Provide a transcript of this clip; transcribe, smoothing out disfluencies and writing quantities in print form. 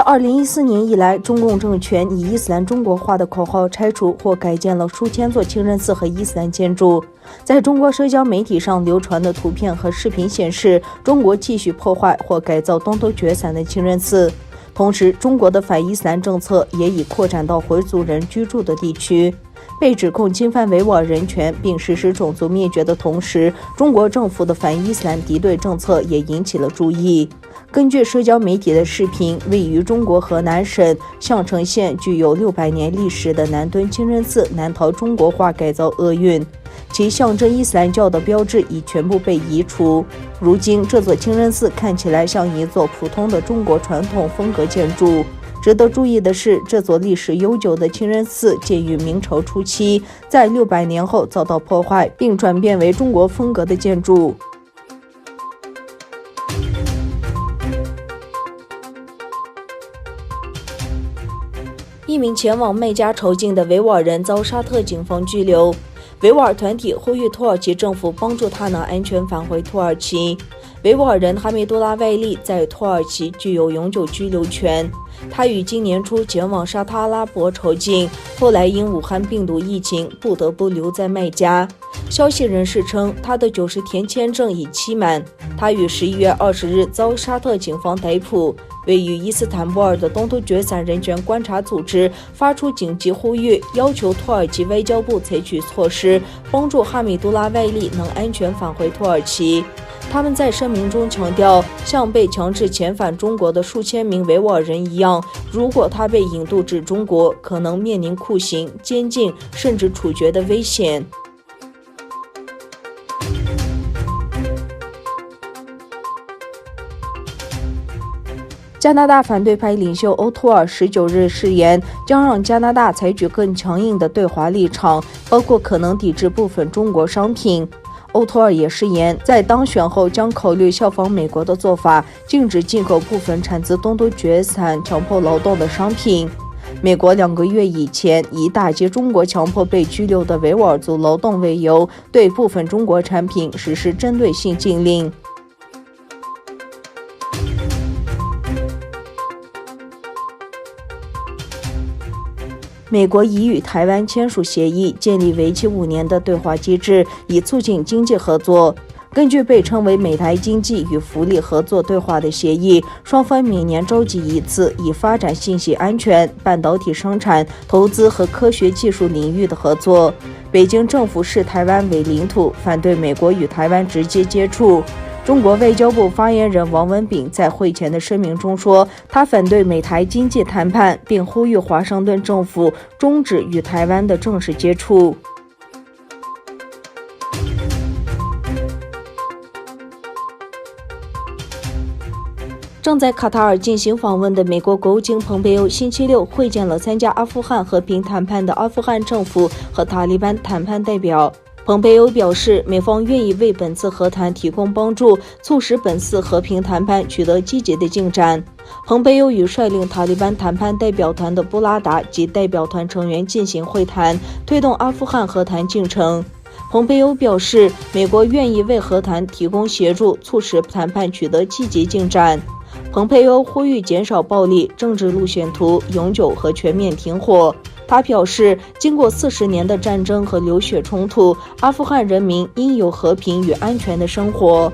2014年以来，中共政权以伊斯兰中国化的口号拆除或改建了数千座清真寺和伊斯兰建筑。在中国社交媒体上流传的图片和视频显示，中国继续破坏或改造东突厥散的清真寺。同时，中国的反伊斯兰政策也已扩展到回族人居住的地区。被指控侵犯维吾尔人权并实施种族灭绝的同时，中国政府的反伊斯兰敌对政策也引起了注意。根据社交媒体的视频，位于中国河南省项城县具有600年历史的南墩清真寺难逃中国化改造厄运，其象征伊斯兰教的标志已全部被移除。如今，这座清真寺看起来像一座普通的中国传统风格建筑。值得注意的是，这座历史悠久的清真寺建于明朝初期，在600年后遭到破坏，并转变为中国风格的建筑。一名前往麦加朝觐的维吾尔人遭沙特警方拘留。维吾尔团体呼吁土耳其政府帮助他能安全返回土耳其。维吾尔人哈梅多拉·外利在土耳其具有永久居留权。他于今年初前往沙特阿拉伯朝觐，后来因武汉病毒疫情不得不留在麦加。消息人士称，他的90天签证已期满。他于11月20日遭沙特警方逮捕。位于伊斯坦布尔的东突厥散人权观察组织发出紧急呼吁，要求土耳其外交部采取措施，帮助哈米杜拉·外利能安全返回土耳其。他们在声明中强调，像被强制遣返中国的数千名维吾尔人一样，如果他被引渡至中国，可能面临酷刑、监禁甚至处决的危险。加拿大反对派领袖欧托尔19日誓言，将让加拿大采取更强硬的对华立场，包括可能抵制部分中国商品。欧托尔也誓言，在当选后将考虑效仿美国的做法，禁止进口部分产自东突厥散强迫劳动的商品。美国2个月以前以打击中国强迫被拘留的维吾尔族劳动为由，对部分中国产品实施针对性禁令。美国已与台湾签署协议，建立为期5年的对话机制，以促进经济合作。根据被称为美台经济与福利合作对话的协议，双方每年召集一次，以发展信息安全、半导体生产、投资和科学技术领域的合作。北京政府视台湾为领土，反对美国与台湾直接接触。中国外交部发言人王文炳在会前的声明中说，他反对美台经济谈判，并呼吁华盛顿政府终止与台湾的正式接触。正在卡塔尔进行访问的美国国务卿蓬佩奥星期六会见了参加阿富汗和平谈判的阿富汗政府和塔利班谈判代表。蓬佩奥表示，美方愿意为本次和谈提供帮助，促使本次和平谈判取得积极的进展。蓬佩奥与率领塔利班谈判代表团的布拉达及代表团成员进行会谈，推动阿富汗和谈进程。蓬佩奥表示，美国愿意为和谈提供协助，促使谈判取得积极进展。蓬佩奥呼吁减少暴力、政治路线图、永久和全面停火。他表示，经过40年的战争和流血冲突，阿富汗人民应有和平与安全的生活。